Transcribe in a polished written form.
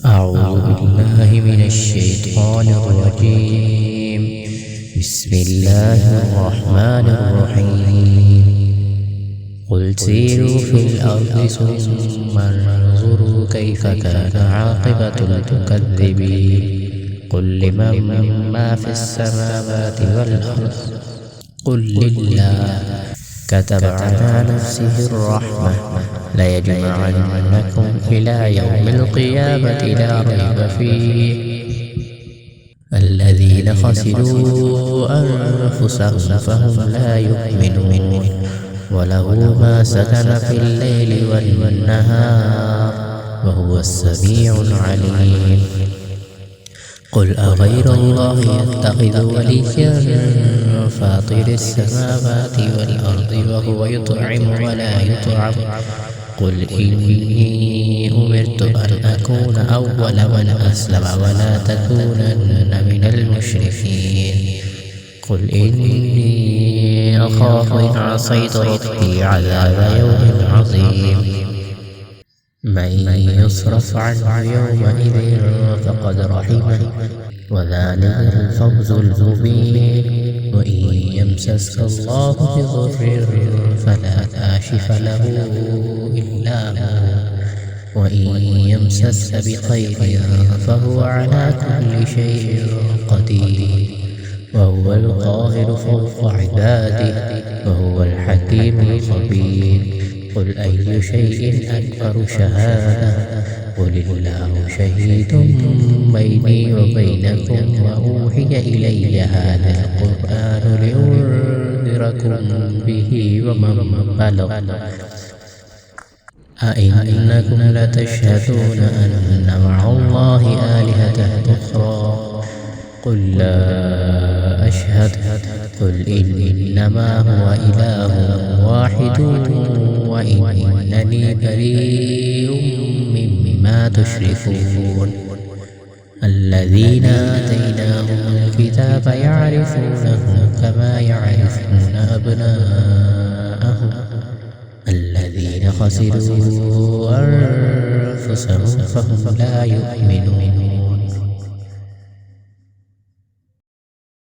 أعوذ بالله من الشيطان الرجيم. بسم الله الرحمن الرحيم. قل سيروا في الأرض ثم انظروا كيف كان عاقبة المكذبين. قل لمن ما في السماوات والأرض قل لله. كتب على نفسه الرحمة ليجمعنكم إلى يوم القيامة لا ريب فيه. الذين خسروا أنفسهم فهم لا يؤمنون. وله ما سكن في الليل والنهار وهو السميع العليم. قل أغير الله يتخذ وليا فاطر السماوات والأرض وهو يطعم ولا يطعم. قل إني أمرت أن أكون أول من أسلم ولا تكونن من المشركين. قل إني أخاف إن عصيت ربي عذاب يوم عظيم. من يصرف عنه يومئذ فقد رحمه وذلك الفوز المبين. وإن يمسسك الله بضر فلا كاشف له إلا هو وإن يمسسك بخير فهو على كل شيء قدير. وهو القاهر فوق عباده وهو الحكيم الخبير. قل أي شيء أكبر شهادة قل الله شهيد بيني وبينكم وأوحي إلي هذا القرآن لأنذركم به ومن بلغ. أئنكم لتشهدون أن مع الله آلهة أخرى قل لا أشهد. قل إنما هو إله واحد وإنني بريء مما تشركون. الذين آتيناهم الكتاب يعرفونه كما يعرفون أبناءهم. الذين خسروا أنفسهم فهم لا يؤمنون.